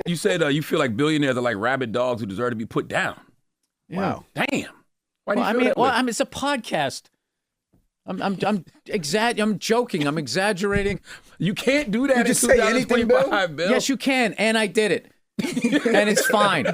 You said you feel like billionaires are like rabid dogs who deserve to be put down. Wow. Damn. Why do you feel that way? It's a podcast. I'm joking. I'm exaggerating. You can't do that in just say anything, 2025, Bill. Yes, you can, and I did it, and it's fine.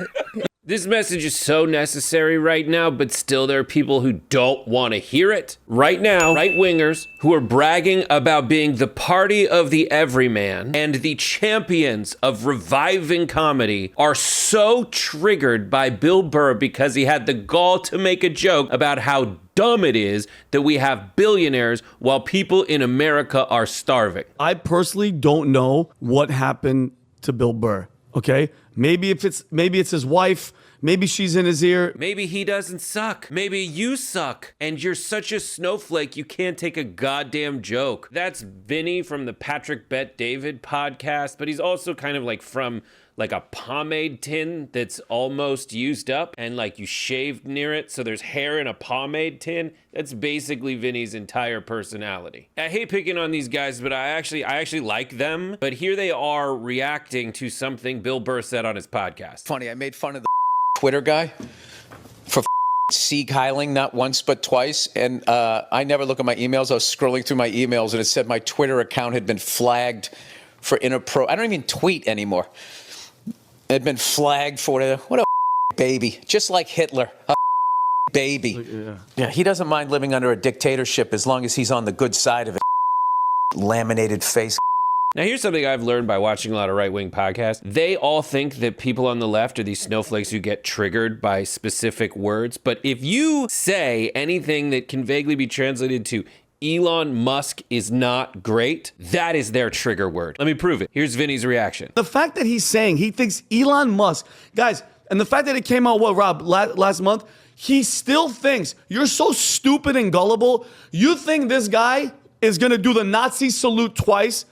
This message is so necessary right now, but still there are people who don't want to hear it. Right now, right-wingers who are bragging about being the party of the everyman and the champions of reviving comedy are so triggered by Bill Burr because he had the gall to make a joke about how dumb it is that we have billionaires while people in America are starving. I personally don't know what happened to Bill Burr. Okay, maybe it's his wife. Maybe she's in his ear. Maybe he doesn't suck. Maybe you suck. And you're such a snowflake you can't take a goddamn joke. That's Vinny from the Patrick Bet David podcast, but he's also kind of like from like a pomade tin that's almost used up and like you shaved near it, so there's hair in a pomade tin. That's basically Vinny's entire personality. I hate picking on these guys, but I actually like them. But here they are reacting to something Bill Burr said on his podcast. Funny, I made fun of the Twitter guy for Sieg-heiling not once but twice, and I never look at my emails. I was scrolling through my emails, and it said my Twitter account had been flagged for I don't even tweet anymore. It had been flagged for what a baby, just like Hitler, a baby. Yeah, he doesn't mind living under a dictatorship as long as he's on the good side of it. Laminated face. Now, here's something I've learned by watching a lot of right-wing podcasts. They all think that people on the left are these snowflakes who get triggered by specific words. But if you say anything that can vaguely be translated to Elon Musk is not great, that is their trigger word. Let me prove it. Here's Vinny's reaction. The fact that he's saying he thinks Elon Musk, guys, and the fact that it came out, Rob, last month, he still thinks, you're so stupid and gullible, you think this guy is going to do the Nazi salute twice?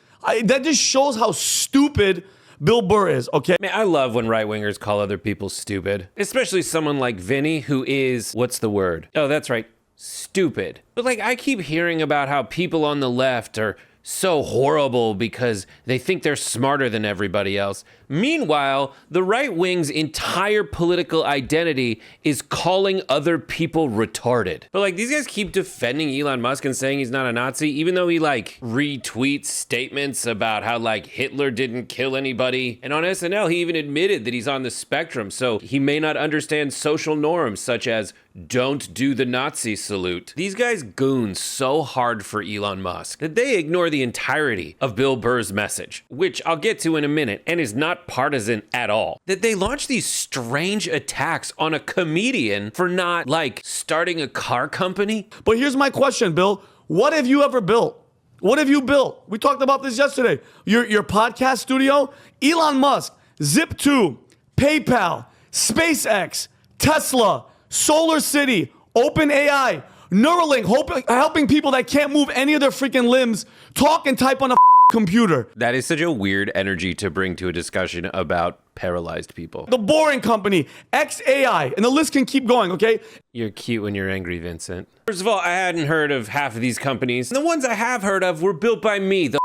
That just shows how stupid Bill Burr is, okay? Man, I love when right-wingers call other people stupid, especially someone like Vinny who is, what's the word? Oh, that's right, stupid. But like, I keep hearing about how people on the left are so horrible because they think they're smarter than everybody else. Meanwhile, the right wing's entire political identity is calling other people retarded. But like, these guys keep defending Elon Musk and saying he's not a Nazi, even though he like retweets statements about how like Hitler didn't kill anybody. And on SNL, he even admitted that he's on the spectrum, so he may not understand social norms such as don't do the Nazi salute. These guys goon so hard for Elon Musk that they ignore the entirety of Bill Burr's message, which I'll get to in a minute and is not partisan at all. That they launch these strange attacks on a comedian for not like starting a car company. But here's my question, Bill. What have you ever built? What have you built? We talked about this yesterday. Your podcast studio, Elon Musk, Zip2, PayPal, SpaceX, Tesla, Solar City, OpenAI, Neuralink, helping people that can't move any of their freaking limbs talk and type on a computer. That is such a weird energy to bring to a discussion about paralyzed people. The Boring Company, XAI, and the list can keep going, okay? You're cute when you're angry, Vincent. First of all, I hadn't heard of half of these companies. The ones I have heard of were built by me, the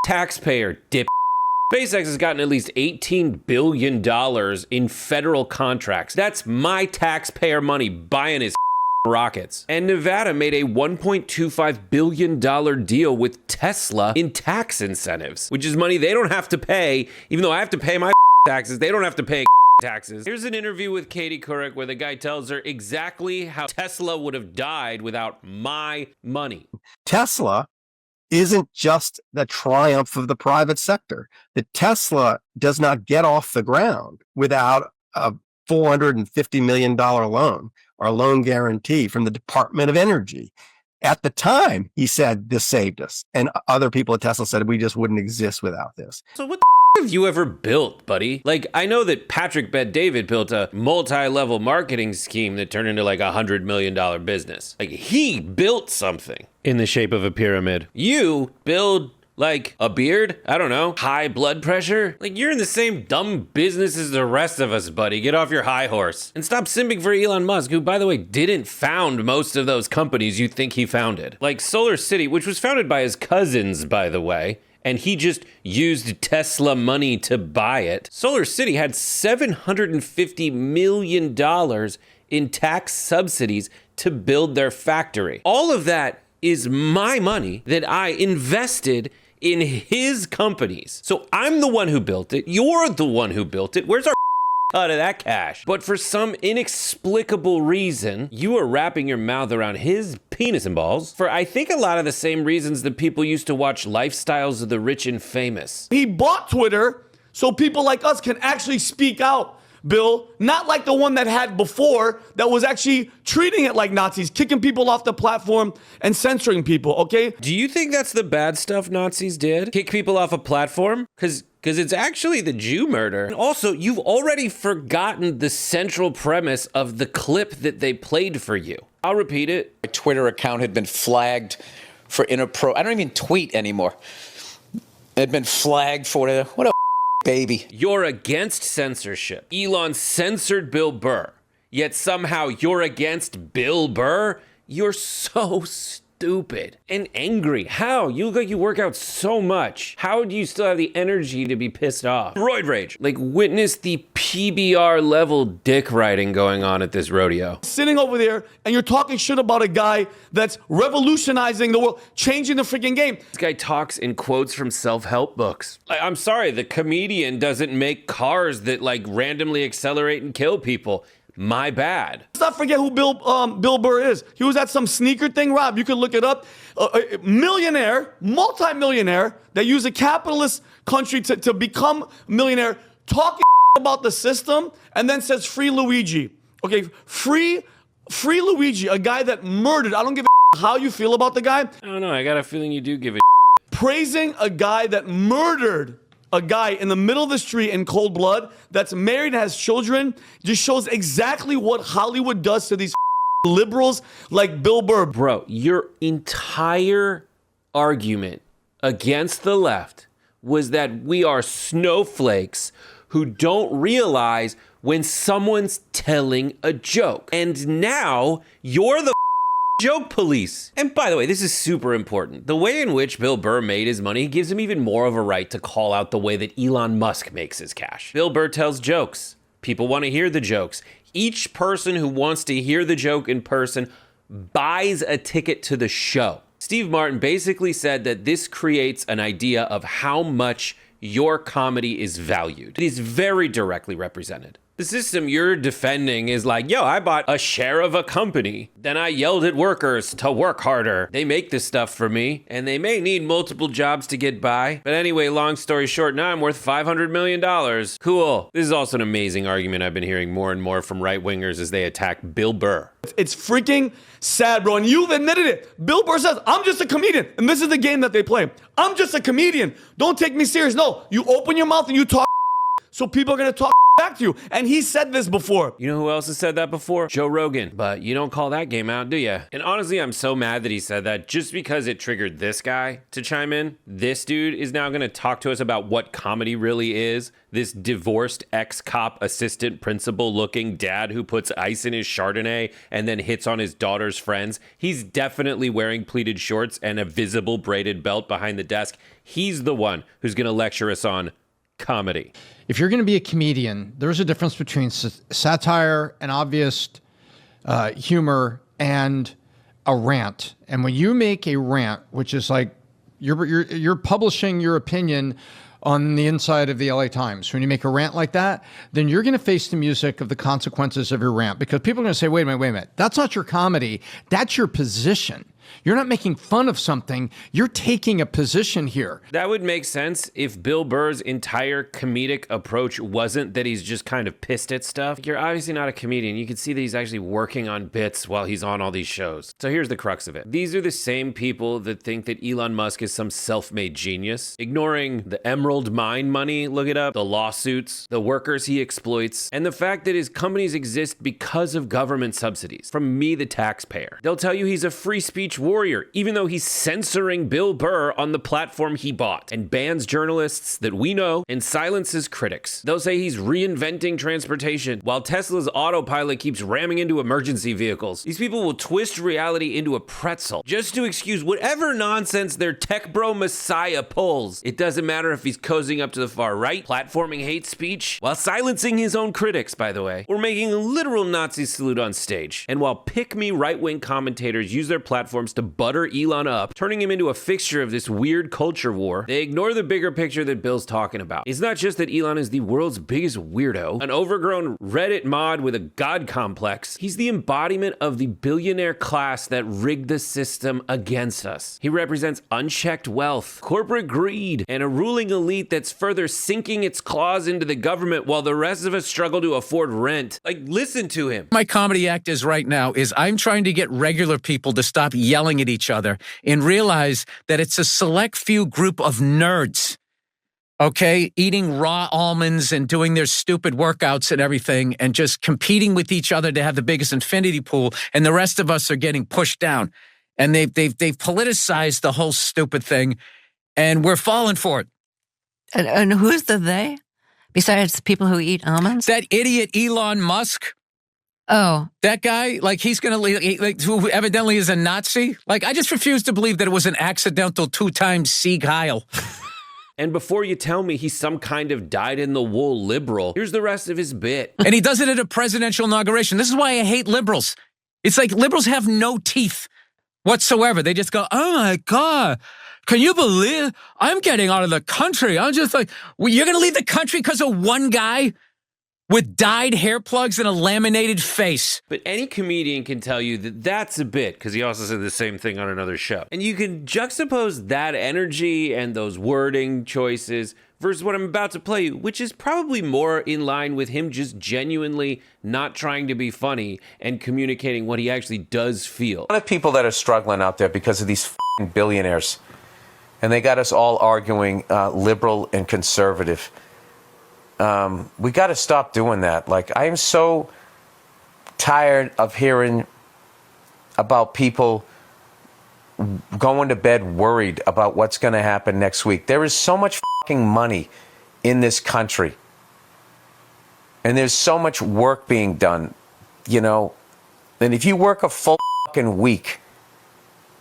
taxpayer, dip. SpaceX has gotten at least $18 billion in federal contracts. That's my taxpayer money buying his rockets. And Nevada made a $1.25 billion deal with Tesla in tax incentives, which is money they don't have to pay, even though I have to pay my taxes. They don't have to pay taxes. Here's an interview with Katie Couric where the guy tells her exactly how Tesla would have died without my money. Tesla isn't just the triumph of the private sector. The Tesla does not get off the ground without a $450 million loan or a loan guarantee from the Department of Energy. At the time, he said, this saved us. And other people at Tesla said, we just wouldn't exist without this. So what have you ever built, buddy? Like, I know that Patrick Bet David built a multi-level marketing scheme that turned into like $100 million business. Like, he built something in the shape of a pyramid. You build like a beard? I don't know. High blood pressure? Like, you're in the same dumb business as the rest of us, buddy. Get off your high horse. And stop simping for Elon Musk, who, by the way, didn't found most of those companies you think he founded. Like Solar City, which was founded by his cousins, by the way. and he just used Tesla money to buy it. Solar City had $750 million in tax subsidies to build their factory. All of that is my money that I invested in his companies. So I'm the one who built it. You're the one who built it. Where's our cut of that cash? But for some inexplicable reason, you are wrapping your mouth around his penis and balls for, I think, a lot of the same reasons that people used to watch Lifestyles of the Rich and Famous. He bought Twitter so people like us can actually speak out, Bill, not like the one that had before that was actually treating it like Nazis, kicking people off the platform and censoring people, okay? Do you think that's the bad stuff Nazis did? Kick people off a platform? Because it's actually the Jew murder. And also, you've already forgotten the central premise of the clip that they played for you. I'll repeat it. My Twitter account had been flagged for I don't even tweet anymore. It had been flagged for what a baby. You're against censorship. Elon censored Bill Burr, yet somehow you're against Bill Burr? You're so stupid and angry. How? You look like you work out so much. How do you still have the energy to be pissed off? Roid rage. Like, witness the PBR level dick riding going on at this rodeo. Sitting over there and you're talking shit about a guy that's revolutionizing the world, changing the freaking game. This guy talks in quotes from self-help books. I'm sorry, the comedian doesn't make cars that like randomly accelerate and kill people. My bad. Let's not forget who Bill Burr is. He was at some sneaker thing, Rob. You can look it up. A millionaire, multi-millionaire that used a capitalist country to become a millionaire, talking about the system, and then says free Luigi. Okay, free Luigi, a guy that murdered. I don't give a how you feel about the guy. I don't know. I got a feeling you do give a Praising a guy that murdered a guy in the middle of the street in cold blood, that's married, has children, just shows exactly what Hollywood does to these liberals like Bill Burr. Bro, your entire argument against the left was that we are snowflakes who don't realize when someone's telling a joke. And now you're the joke police. And by the way, this is super important. The way in which Bill Burr made his money gives him even more of a right to call out the way that Elon Musk makes his cash. Bill Burr tells jokes. People want to hear the jokes. Each person who wants to hear the joke in person buys a ticket to the show. Steve Martin basically said that this creates an idea of how much your comedy is valued. It is very directly represented. The system you're defending is like, yo, I bought a share of a company. Then I yelled at workers to work harder. They make this stuff for me, and they may need multiple jobs to get by. But anyway, long story short, now I'm worth $500 million. Cool. This is also an amazing argument I've been hearing more and more from right-wingers as they attack Bill Burr. It's freaking sad, bro. And you've admitted it. Bill Burr says, I'm just a comedian. And this is the game that they play. I'm just a comedian. Don't take me serious. No, you open your mouth and you talk, so people are going to talk back to you. And he said this before. You know who else has said that before? Joe Rogan. But you don't call that game out, do you? And honestly, I'm so mad that he said that just because it triggered this guy to chime in. This dude is now going to talk to us about what comedy really is. This divorced ex-cop assistant principal looking dad who puts ice in his Chardonnay and then hits on his daughter's friends. He's definitely wearing pleated shorts and a visible braided belt behind the desk. He's the one who's going to lecture us on comedy. If you're going to be a comedian, there's a difference between satire and obvious humor and a rant. And when you make a rant, which is like you're publishing your opinion on the inside of the LA Times. When you make a rant like that, then you're going to face the music of the consequences of your rant, because people are going to say, wait a minute. That's not your comedy. That's your position. You're not making fun of something. You're taking a position here. That would make sense if Bill Burr's entire comedic approach wasn't that he's just kind of pissed at stuff. You're obviously not a comedian. You can see that he's actually working on bits while he's on all these shows. So here's the crux of it. These are the same people that think that Elon Musk is some self-made genius, ignoring the emerald mine money, look it up, the lawsuits, the workers he exploits, and the fact that his companies exist because of government subsidies from me, the taxpayer. They'll tell you he's a free speech speech warrior, even though he's censoring Bill Burr on the platform he bought, and bans journalists that we know and silences critics. They'll say he's reinventing transportation, while Tesla's autopilot keeps ramming into emergency vehicles. These people will twist reality into a pretzel just to excuse whatever nonsense their tech bro messiah pulls. It doesn't matter if he's cozying up to the far right, platforming hate speech, while silencing his own critics, by the way, or making a literal Nazi salute on stage. And while pick-me right-wing commentators use their platforms to butter Elon up, turning him into a fixture of this weird culture war, they ignore the bigger picture that Bill's talking about. It's not just that Elon is the world's biggest weirdo, an overgrown Reddit mod with a god complex. He's the embodiment of the billionaire class that rigged the system against us. He represents unchecked wealth, corporate greed, and a ruling elite that's further sinking its claws into the government while the rest of us struggle to afford rent. Like, listen to him. My comedy act is right now is I'm trying to get regular people to stop yelling at each other and realize that it's a select few group of nerds, okay, eating raw almonds and doing their stupid workouts and everything and just competing with each other to have the biggest infinity pool, and the rest of us are getting pushed down. And they've politicized the whole stupid thing, and we're falling for it. And who's the they? Besides people who eat almonds? That idiot Elon Musk. Oh. That guy, like, he's going to, who evidently is a Nazi. Like, I just refuse to believe that it was an accidental 2-time Sieg Heil. And before you tell me he's some kind of dyed-in-the-wool liberal, here's the rest of his bit. And he does it at a presidential inauguration. This is why I hate liberals. It's like liberals have no teeth whatsoever. They just go, oh my God, can you believe I'm getting out of the country? I'm just like, well, you're going to leave the country because of one guy with dyed hair plugs and a laminated face. But any comedian can tell you that that's a bit, because he also said the same thing on another show. And you can juxtapose that energy and those wording choices versus what I'm about to play you, which is probably more in line with him just genuinely not trying to be funny and communicating what he actually does feel. A lot of people that are struggling out there because of these f***ing billionaires. And they got us all arguing liberal and conservative. We got to stop doing that. Like, I am so tired of hearing about people going to bed worried about what's going to happen next week. There is so much fucking money in this country. And there's so much work being done, you know. And if you work a full fucking week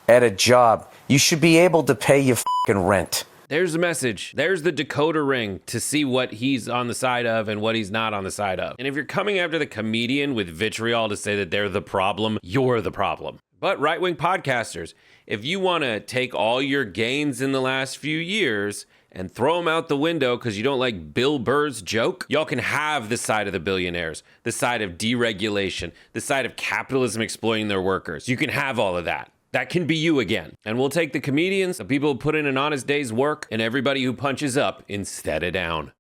at a job, you should be able to pay your fucking rent. There's the message. There's the decoder ring to see what he's on the side of and what he's not on the side of. And if you're coming after the comedian with vitriol to say that they're the problem, you're the problem. But right-wing podcasters, if you want to take all your gains in the last few years and throw them out the window because you don't like Bill Burr's joke, y'all can have the side of the billionaires, the side of deregulation, the side of capitalism exploiting their workers. You can have all of that. That can be you again. And we'll take the comedians, the people who put in an honest day's work, and everybody who punches up instead of down.